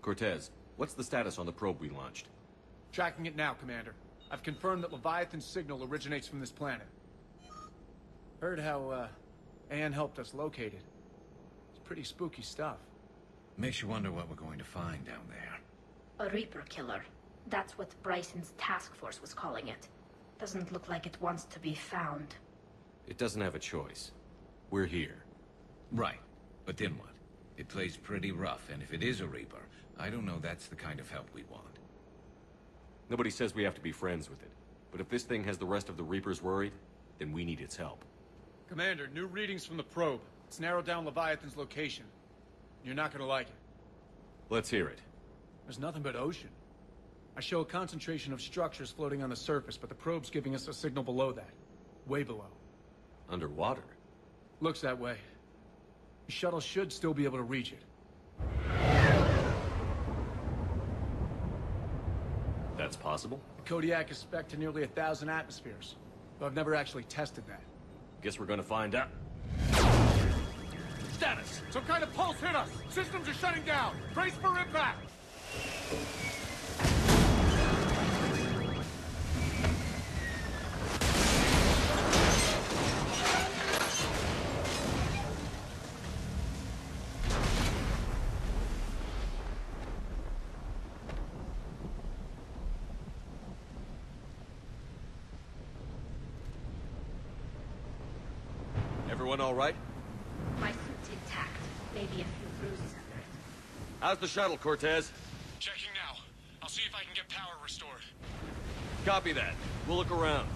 Cortez, what's the status on the probe we launched? Tracking it now, Commander. I've confirmed that Leviathan's signal originates from this planet. Heard how, Anne helped us locate it. It's pretty spooky stuff. Makes you wonder what we're going to find down there. A Reaper killer. That's what Bryson's task force was calling it. Doesn't look like it wants to be found. It doesn't have a choice. We're here. Right. But then what? It plays pretty rough, and if it is a Reaper, I don't know that's the kind of help we want. Nobody says we have to be friends with it. But if this thing has the rest of the Reapers worried, then we need its help. Commander, new readings from the probe. It's narrowed down Leviathan's location. You're not gonna like it. Let's hear it. There's nothing but ocean. I show a concentration of structures floating on the surface, but the probe's giving us a signal below that. Way below. Underwater? Looks that way. The shuttle should still be able to reach it. That's possible? The Kodiak is spec'd to nearly 1,000 atmospheres, though I've never actually tested that. Guess we're gonna find out. Status! Some kind of pulse hit us! Systems are shutting down! Brace for impact! Everyone all right? My suit's intact. Maybe a few bruises under it. How's the shuttle, Cortez? Checking now. I'll see if I can get power restored. Copy that. We'll look around.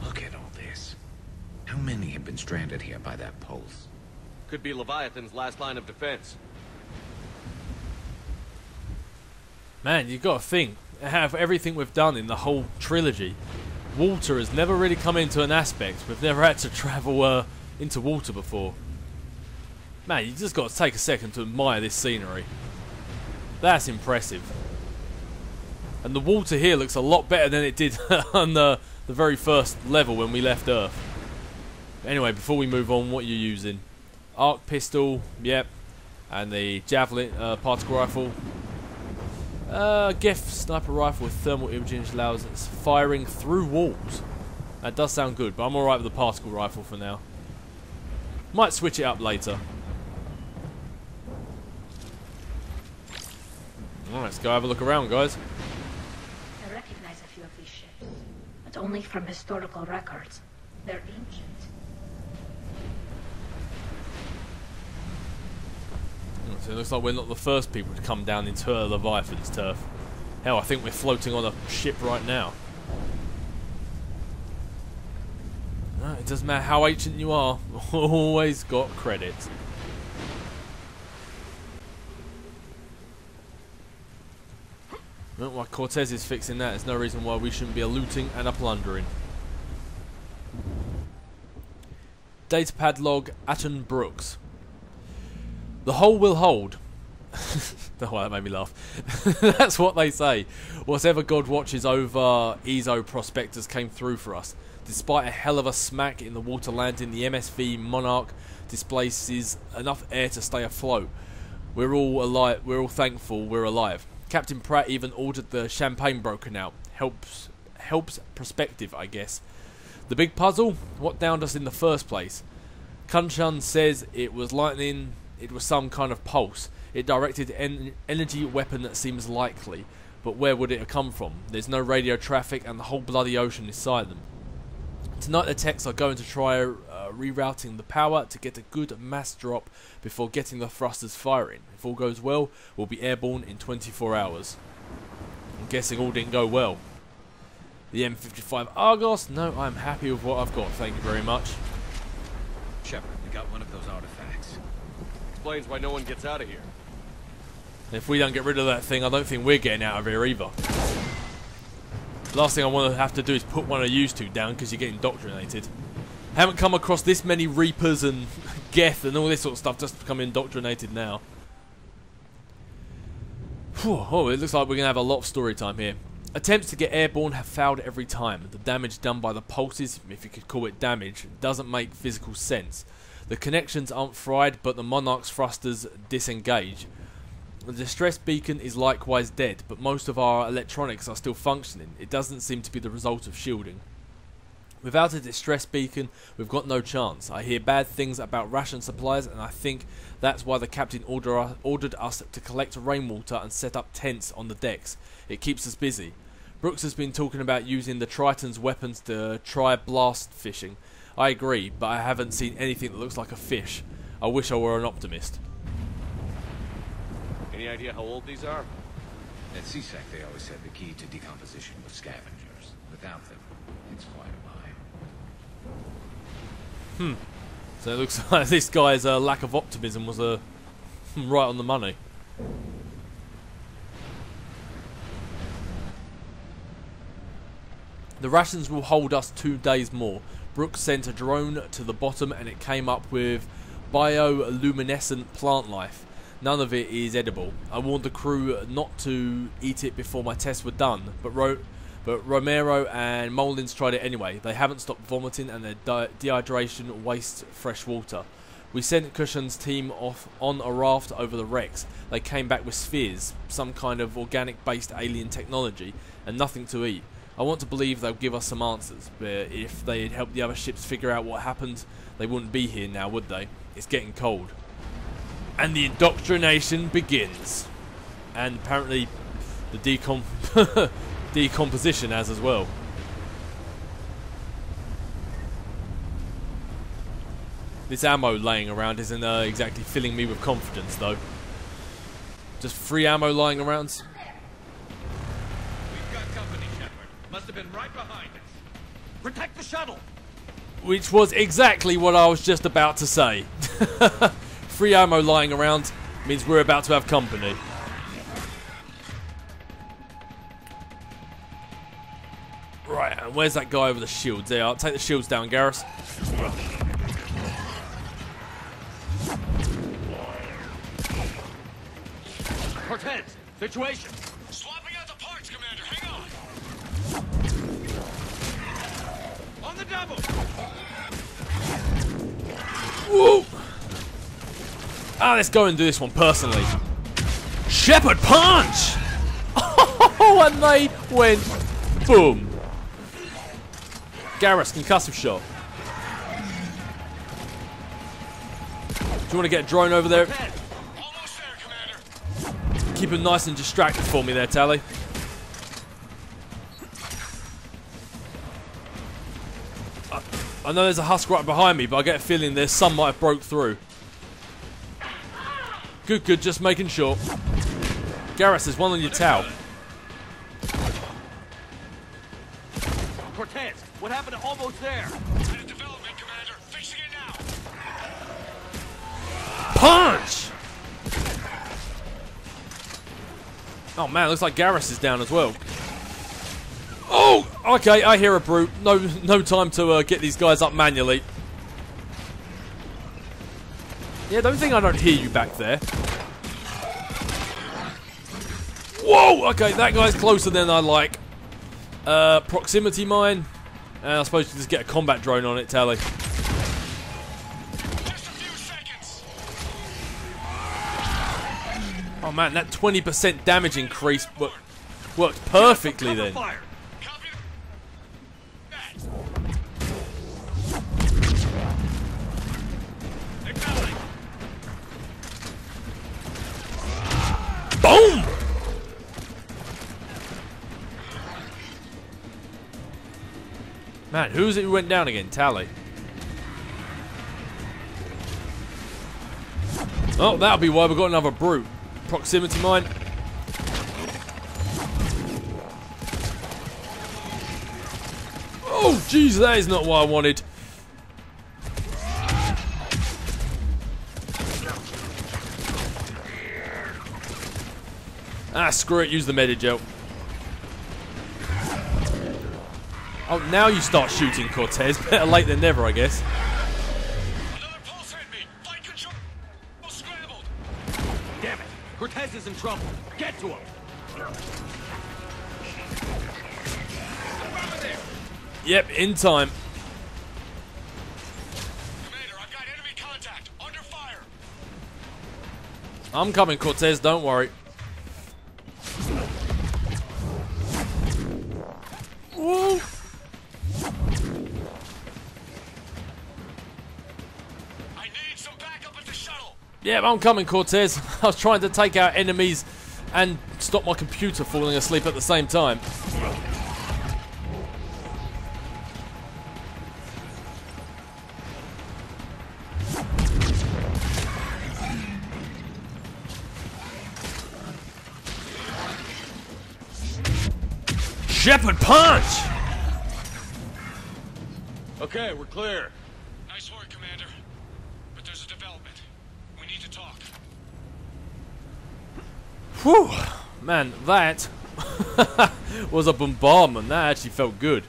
Look at all this. How many have been stranded here by that pulse? Could be Leviathan's last line of defense. Man, you got to think. Have everything we've done in the whole trilogy. Water has never really come into an aspect. We've never had to travel into water before. Man, you just got to take a second to admire this scenery. That's impressive. And the water here looks a lot better than it did on the very first level when we left Earth. Anyway, before we move on, what are you using? Arc pistol, yep. And the javelin particle rifle. GEF sniper rifle with thermal imaging allows us firing through walls. That does sound good, but I'm alright with the particle rifle for now. Might switch it up later. Alright, let's go have a look around, guys. I recognize a few of these ships, but only from historical records. They're ancient. So it looks like we're not the first people to come down into Leviathan's turf. Hell, I think we're floating on a ship right now. No, it doesn't matter how ancient you are, always got credit. Well, while Cortez is fixing that, there's no reason why we shouldn't be a looting and a plundering. Datapad log Atten Brooks. The hull will hold. Oh, that made me laugh. That's what they say. Whatever God watches over Ezo prospectors came through for us. Despite a hell of a smack in the water landing, the MSV Monarch displaces enough air to stay afloat. We're all alive. We're all thankful we're alive. Captain Pratt even ordered the champagne broken out. Helps perspective, I guess. The big puzzle: what downed us in the first place? Kunshan says it was lightning. It was some kind of pulse. It directed an energy weapon that seems likely, but where would it have come from? There's no radio traffic and the whole bloody ocean is silent. Tonight the techs are going to try rerouting the power to get a good mass drop before getting the thrusters firing. If all goes well, we'll be airborne in 24 hours. I'm guessing all didn't go well. The M55 Argos? No, I'm happy with what I've got, thank you very much. Shepard, we got one of those artifacts. Explains why no one gets out of here. If we don't get rid of that thing, I don't think we're getting out of here either. Last thing I want to have to do is put one of you two down because you're getting indoctrinated. Haven't come across this many Reapers and Geth and all this sort of stuff just to become indoctrinated now. Whew, oh, it looks like we're going to have a lot of story time here. Attempts to get airborne have failed every time. The damage done by the pulses, if you could call it damage, doesn't make physical sense. The connections aren't fried, but the Monarch's thrusters disengage. The distress beacon is likewise dead, but most of our electronics are still functioning. It doesn't seem to be the result of shielding. Without a distress beacon, we've got no chance. I hear bad things about ration supplies, and I think that's why the captain ordered us to collect rainwater and set up tents on the decks. It keeps us busy. Brooks has been talking about using the Triton's weapons to try blast fishing. I agree, but I haven't seen anything that looks like a fish. I wish I were an optimist. Any idea how old these are? At CSEC, they always said the key to decomposition was scavengers. Without them, it's quite a lie. So it looks like this guy's lack of optimism was right on the money. The rations will hold us 2 days more. Brooks sent a drone to the bottom and it came up with bioluminescent plant life. None of it is edible. I warned the crew not to eat it before my tests were done, but Romero and Mullins tried it anyway. They haven't stopped vomiting and their dehydration wastes fresh water. We sent Cushion's team off on a raft over the wrecks. They came back with spheres, some kind of organic-based alien technology, and nothing to eat. I want to believe they'll give us some answers, but if they had helped the other ships figure out what happened, they wouldn't be here now, would they? It's getting cold. And the indoctrination begins. And apparently the decomposition has as well. This ammo laying around isn't exactly filling me with confidence though. Just free ammo lying around. We've got company, Shepard. Must have been right behind us. Protect the shuttle! Which was exactly what I was just about to say. Free ammo lying around means we're about to have company. Right, and where's that guy with the shields? There, I'll take the shields down, Garrus. Cortez, situation! Swapping out the parts, Commander. Hang on. On the double. Whoa! Ah, let's go and do this one personally. Shepard punch! Oh, and they went boom. Garrus, concussive shot. Do you want to get a drone over there? Almost there, Commander. Keep him nice and distracted for me there, Tally. I know there's a husk right behind me, but I get a feeling there's some might have broke through. Good, good, just making sure. Garrus, there's one on your towel. Cortez, what happened to almost there? Kind of development, Commander. Fixing it now. Punch! Oh man, looks like Garrus is down as well. Oh, okay, I hear a brute. No time to get these guys up manually. Yeah, don't think I don't hear you back there. Whoa! Okay, that guy's closer than I like. Proximity mine. And I suppose you just get a combat drone on it, Tally. Just a few seconds. Oh man, that 20% damage increase worked perfectly then. Fire. Copy that. They're coming. Boom! Man, who's it who went down again? Tally. Oh, that'll be why we've got another brute. Proximity mine. Oh, jeez, that is not what I wanted. Ah, screw it, use the Medigel. Oh, now you start shooting, Cortez. Better late than never, I guess. Another pulse hit me. Flight control scrambled. Damn it! Cortez is in trouble. Get to him! Over there. Yep, in time. Commander, I've got enemy contact. Under fire. I'm coming, Cortez, don't worry. Yeah, I'm coming, Cortez. I was trying to take out enemies and stop my computer falling asleep at the same time. Shepherd punch! Okay, we're clear. Nice work, Commander. But there's a development. We need to talk. Whew! Man, that was a bombardment. That actually felt good.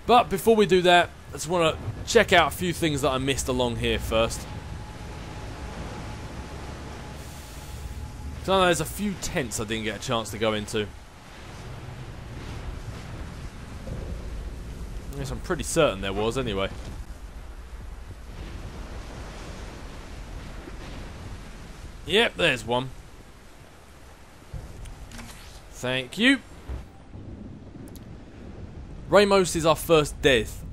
But before we do that, I just want to check out a few things that I missed along here first. So there's a few tents I didn't get a chance to go into. Yes, I'm pretty certain there was, anyway. Yep, there's one. Thank you. Ramos is our first death.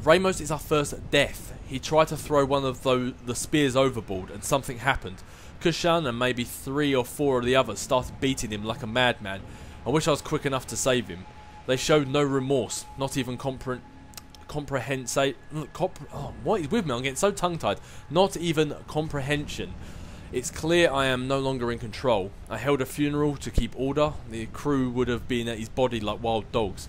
Ramos is our first death. He tried to throw one of the spears overboard, and something happened. Kushan and maybe 3 or 4 of the others started beating him like a madman. I wish I was quick enough to save him. They showed no remorse, not even what is with me? I'm getting so tongue-tied. Not even comprehension. It's clear I am no longer in control. I held a funeral to keep order. The crew would have been at his body like wild dogs.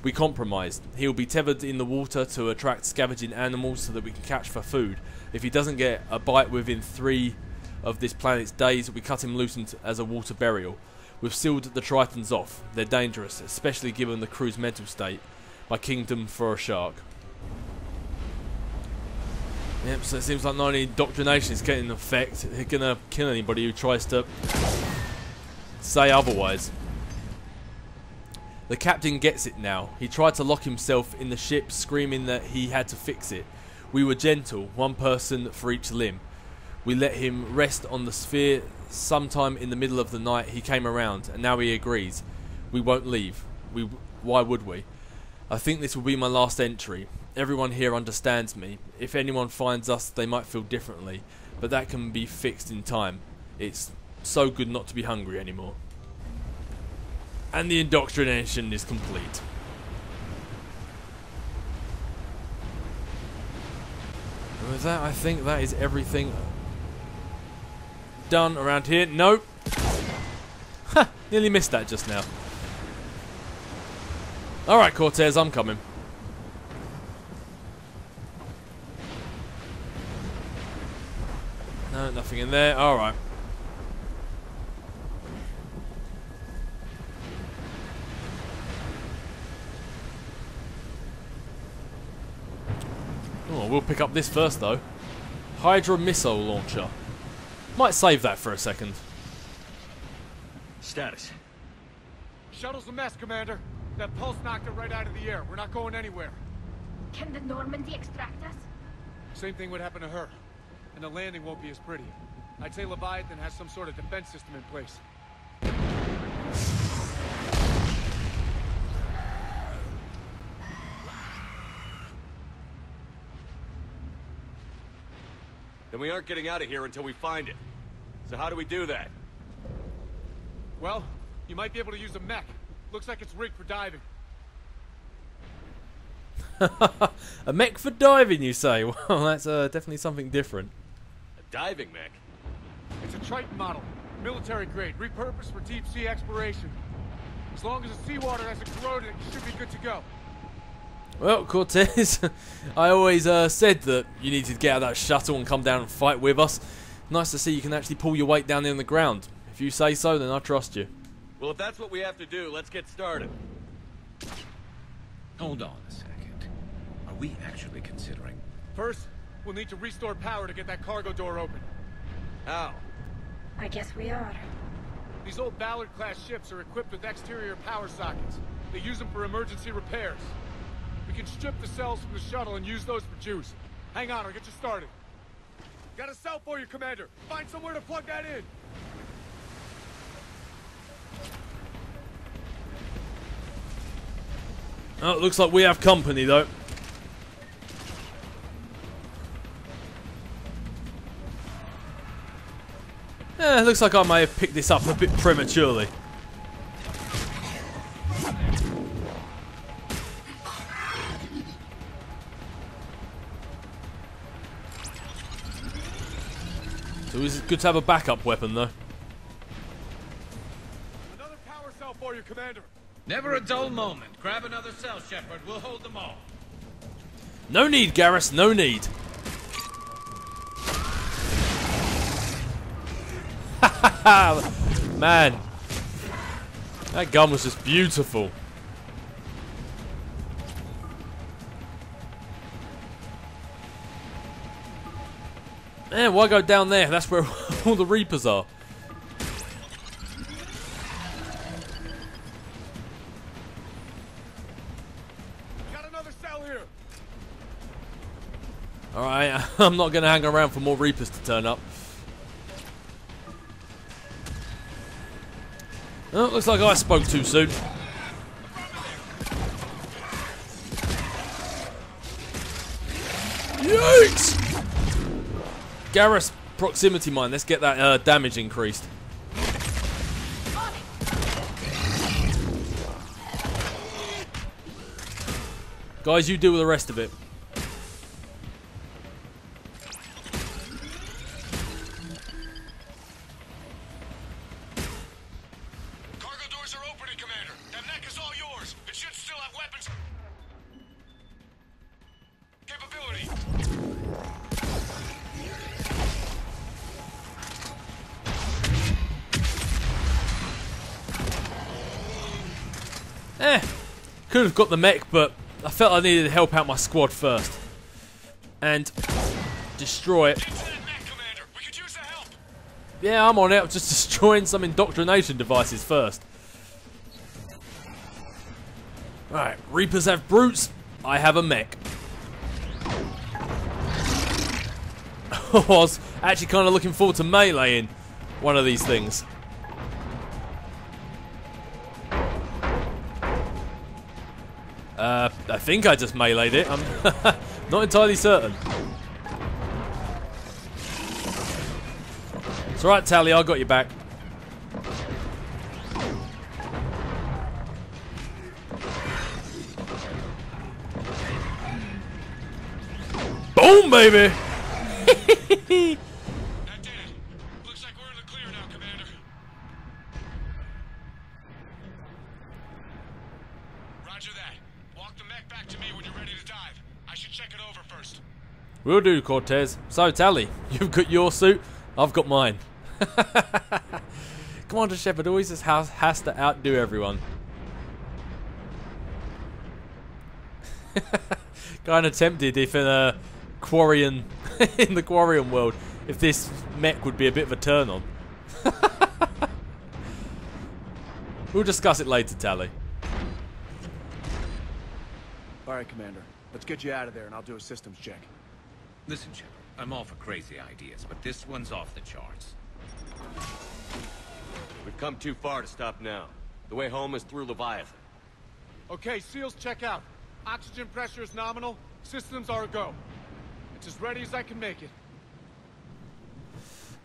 We compromised. He will be tethered in the water to attract scavenging animals so that we can catch for food. If he doesn't get a bite within 3 of this planet's days, we cut him loose as a water burial. We've sealed the Tritons off. They're dangerous, especially given the crew's mental state. My kingdom for a shark. Yep, so it seems like not only indoctrination is getting effect, they're gonna kill anybody who tries to say otherwise. The captain gets it now. He tried to lock himself in the ship, screaming that he had to fix it. We were gentle, 1 person for each limb. We let him rest on the sphere. Sometime in the middle of the night he came around, and now he agrees. We won't leave. Why would we? I think this will be my last entry. Everyone here understands me. If anyone finds us, they might feel differently, but that can be fixed in time. It's so good not to be hungry anymore. And the indoctrination is complete. And with that, I think that is everything done around here. Nope. Ha! Nearly missed that just now. Alright, Cortez, I'm coming. No, nothing in there. Alright. Oh, we'll pick up this first, though. Hydra missile launcher. Might save that for a second. Status. Shuttle's a mess, Commander. That pulse knocked it right out of the air. We're not going anywhere. Can the Normandy extract us? Same thing would happen to her. And the landing won't be as pretty. I'd say Leviathan has some sort of defense system in place. Then we aren't getting out of here until we find it. So how do we do that? Well, you might be able to use a mech. Looks like it's rigged for diving. A mech for diving, you say? Well, that's definitely something different. A diving mech? It's a Triton model. Military grade. Repurposed for deep sea exploration. As long as the seawater hasn't corroded it, you should be good to go. Well, Cortez, I always said that you needed to get out of that shuttle and come down and fight with us. Nice to see you can actually pull your weight down in the ground. If you say so, then I trust you. Well, if that's what we have to do, let's get started. Hold on a second. Are we actually considering... First, we'll need to restore power to get that cargo door open. How? I guess we are. These old Ballard-class ships are equipped with exterior power sockets. They use them for emergency repairs. We can strip the cells from the shuttle and use those for juice. Hang on, I'll get you started. Got a cell for you, Commander. Find somewhere to plug that in. Oh, it looks like we have company, though. It looks like I may have picked this up a bit prematurely. So it's good to have a backup weapon, though. Another power cell for you, Commander. Never a dull moment. Grab another cell, Shepard. We'll hold them all. No need, Garrus, no need. Man, that gun was just beautiful. Man, why go down there? That's where all the Reapers are. Got another cell here. Alright, I'm not going to hang around for more Reapers to turn up. Oh, looks like I spoke too soon. Yikes! Garrus proximity mine. Let's get that damage increased. Guys, you deal with the rest of it. Cargo doors are opening, Commander. That mech is all yours. It should still have weapons. Capability. Could have got the mech, but I felt I needed to help out my squad first. And destroy it. Get to that mech, Commander. We could use the help. Yeah, I'm on it. I'm just destroying some indoctrination devices first. Alright, Reapers have brutes. I have a mech. I was actually kind of looking forward to meleeing one of these things. I think I just meleeed it. I'm not entirely certain. It's alright, Tally, I got you back. Boom, baby! That did it. Looks like we're in the clear now, Commander. Roger that. Walk the mech back to me when you're ready to dive. I should check it over first. Will do, Cortez. So, Tally, you've got your suit, I've got mine. Commander Shepard always just has to outdo everyone. Kind of tempted if in a Quarian, in the Quarian world, if this mech would be a bit of a turn on. We'll discuss it later, Tally. All right, Commander. Let's get you out of there, and I'll do a systems check. Listen, Shepard, I'm all for crazy ideas, but this one's off the charts. We've come too far to stop now. The way home is through Leviathan. Okay, SEALs check out. Oxygen pressure is nominal. Systems are a go. It's as ready as I can make it.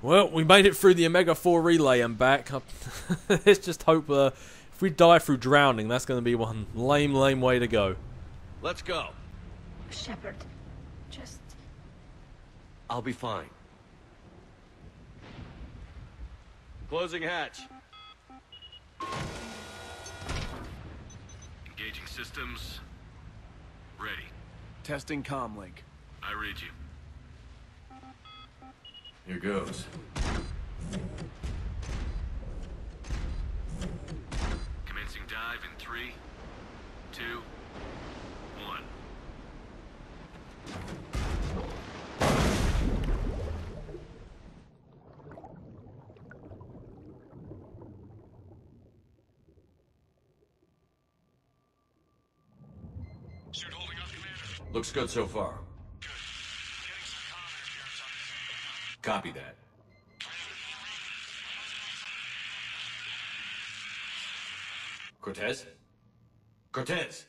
Well, we made it through the Omega-4 relay and back. Let's just hope if we die through drowning, that's going to be one lame way to go. Let's go. Shepard, just... I'll be fine. Closing hatch. Engaging systems. Ready. Testing comlink. I read you. Here goes. Commencing dive in 3, 2, 1. Suit holding up, Commander. Looks good so far. Good. Getting some comm interference on this. Copy that. Cortez? Cortez!